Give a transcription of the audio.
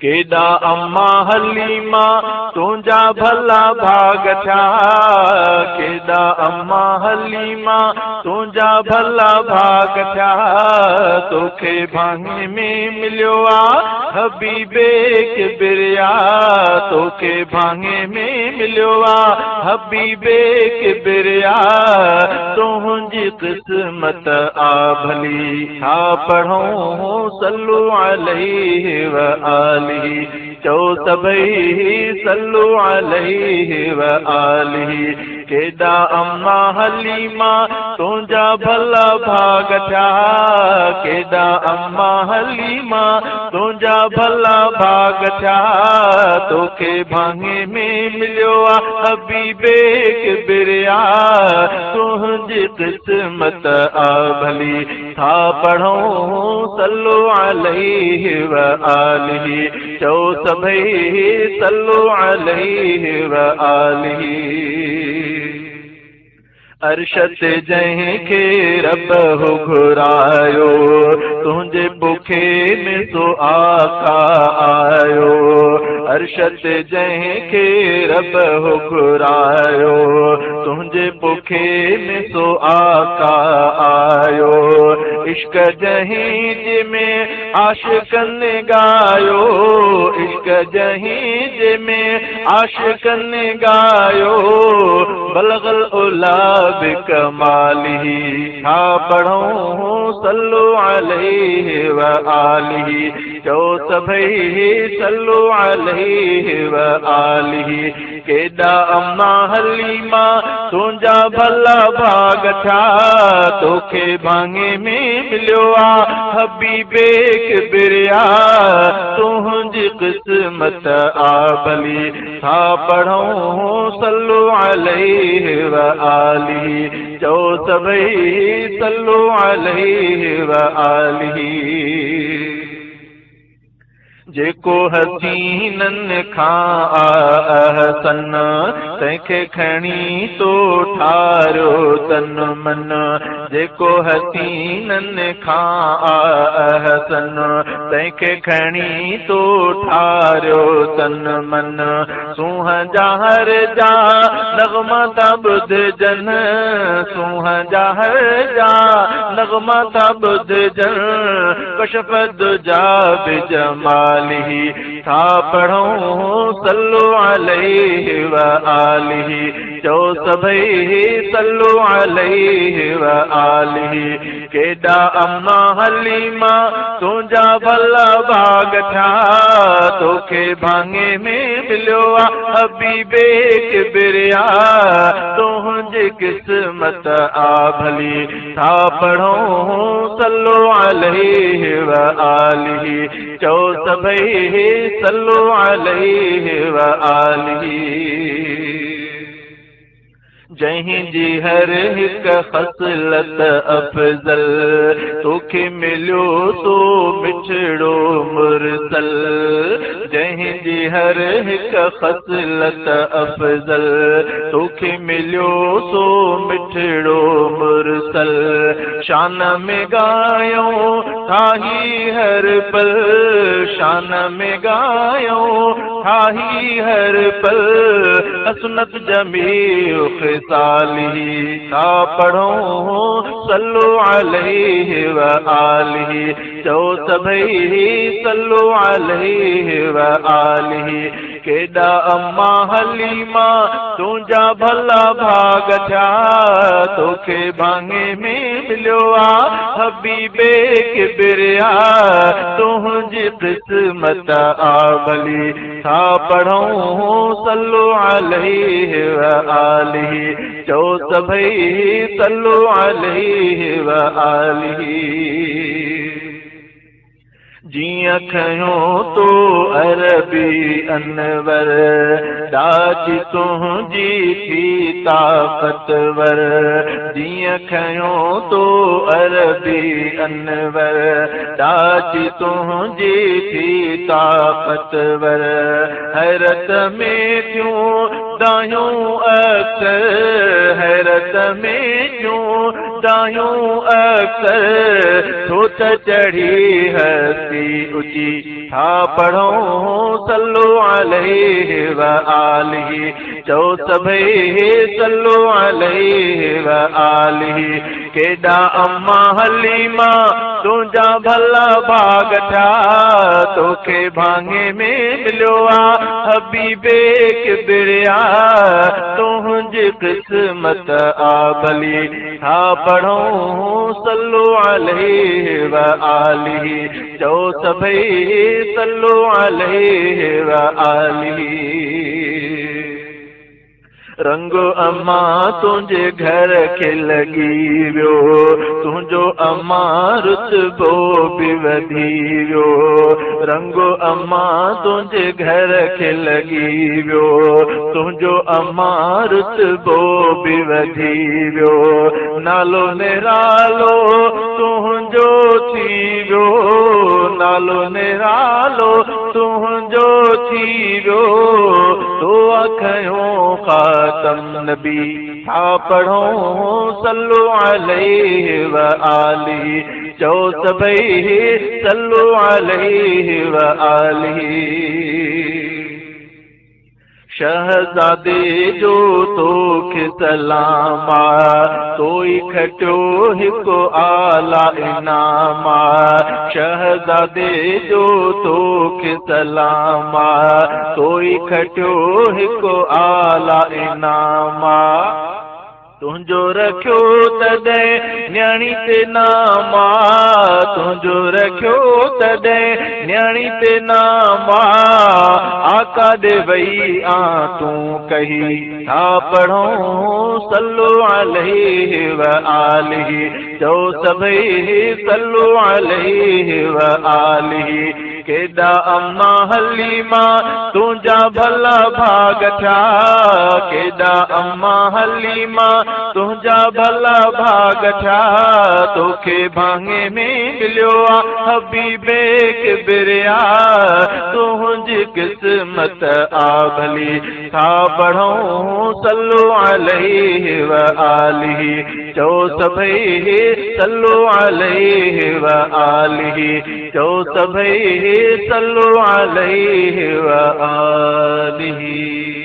केॾा अम्मा हलीमा तुंहिंजा भला भाग थिया, केॾा अम्मा हलीमा तुंहिंजा भला भाग थिया। तोखे भाङे में मिलियो आ हबीबे किबरिया, तोखे भाङे में मिलियो आ हबीबे किबरिया। तुंहिंजी क़िस्मत आ भली, छा पढ़ूं सल्लू अलैहि व आलिही। चओ सभई सल्लू अलैहि व आलिही। केॾा अम्मा हलीमा तुंहिंजा भला भाग थिया, केॾा अम्मा हलीमा तुंहिंजा भला भाग थिया। तोखे भाङे में मिलियो आ हबीबे किबरिया, तुंहिंजी क़िस्मत आ भली, छा पढ़ूं सल्लू अलैहि व आलिही। चओ सभई सल्लू अलैहि व आलिही। अरशद जंहिंखे रब हो घुरायो, तुंहिंजे बुखे में सो आका आयो। अरशद जंहिंखे रब हो घुरायो, तुंहिंजे बुखे में सो आका आयो। इश्क जंहिं में आशिकन गायो, इश्क जंहिं में आशिकन गायो। बलगल उला बिकमालिही, छा पढ़ूं सल्लू अलैहि व आलिही। चओ सभई सल्लू अलैहि व आलिही। केॾा अम्मा हलीमा तुंहिंजा भला भाग थिया, तोखे भाङे में मिलियो आ हबीबे किबरिया। तुंहिंजी क़िस्मत आ भली, छा पढ़ूं सल्लू अलैहि व आलिही। चओ सभई सल्लू अलैहि व आलिही। जेको हसीनन खां अहसन, तंहिंखे खणी तो ठारियो तन मन। जेको हसीनन खां अहसन, तंहिंखे खणी तो ठारियो तन मन। सूंहं जा हर जा नग़मा था ॿुधजन, सूंहं जा हर जा नग़मा था ॿुधजन। कशफ दुजा बिजमालिही, छा पढ़ूं सल्लू अलैहि व आलिही। चओ सभई सल्लू अलैहि व आलिही। केॾा अम्मा हलीमा तुंहिंजा भला भाग थिया, तोखे भाङे में मिलियो आ हबीबे किबरिया। तुंहिंजी क़िस्मत आ भली, छा पढ़ूं सल्लू अलैहि व आलिही। चओ सभई सल्लू अलैहि व आलिही। जंहिंजी हर हिक ख़सलत अफ़ज़ल, तोखे मिलियो तो मिठड़ो मुरसल। जंहिंजी हर हिक ख़सलत अफ़ज़ल, तोखे मिलियो तो मिठड़ो मुरसल। शान में गायो ठाही हर पल, शान में गायो ठाही हर पल। हसनत जमीउ ख़िसालिही, छा पढ़ूं सल्लू अलैहि व आलिही। चओ सभई सल्लू अलैहि व आलिही। केॾा अम्मा हलीमा तुंहिंजा भला भाग थिया, तोखे भाङे में मिलियो आ हबीबे किबरिया। तुंहिंजी क़िस्मत आ भली, छा पढ़ूं सल्लू अलैहि व आलिही। चओ सभई सल्लू अलैहि व आलिही। जियां खयो तो अरबी अनवर, ॾाची तुंहिंजी थी ताक़तवर। जियां खयो तो अरबी अनवर, ॾाची तुंहिंजी थी ताक़तवर। हैरत में थियूं दायूं अख्तर, हैरत में थियूं चाहूं अक्सर तो चढ़ी हस्ती ऊंची था पढ़ो सल्लो अलैहि व आलिहि चओ सभई सल्लो अलैहि व आलिहि केॾा अम्मा हलीमा तुंहिंजा भला भाग था तोखे भाङे में मिलियो आहे हबीबे किबरिया तुंहिंजी क़िस्मत आ भली था पढ़ो सल्लो अलैहि व आलिहि चओ सभई सल्लो अलैहि व आलिहि रंग अम्मा तुंहिंजे घर खे लॻी वियो तुंहिंजो अम्मा रुतबो बि वधी वियो रंग अम्मा तुंहिंजे घर खे लॻी वियो तुंहिंजो अम्मा रुतबो बि वधी वियो नालो निरालो तुंहिंजो थी वियो नालो निरालो तुंहिंजो थी वियो तो अखियों खातम नबी था पढ़ो सल्लो अलैहि व आलिहि चओ सभई सल्लो अलैहि व आलिहि शहजादे जो तोखे सलाम तोई खटियो हिकु आला इनाम शहजादे जो तोखे सलाम तोई खटियो हिकु आला इनाम तुंहिंजो रखियो तॾहिं न्याणी ते नाम तुंहिंजो रखियो तॾहिं न्याणी ते नाम आका ॾे वई आ तूं कही था पढ़ो सल्लो अलैहि व आलिहि चओ सभई सल्लो अलैहि व आलिहि केॾा अम्मा हलीमा तुंहिंजा भला भाग थिया केॾा अम्मा हलीमा तुंहिंजा भला भाग थिया तोखे भाङे में मिलियो आहे हबीबे किबरिया तुंहिंजी क़िस्मत आ भली था पढ़ो सल्लो अलैहि व आलिहि चओ सभई सल्लो अलैहि व आलिहि चओ सभई सल्लो अलैहि व आलिहि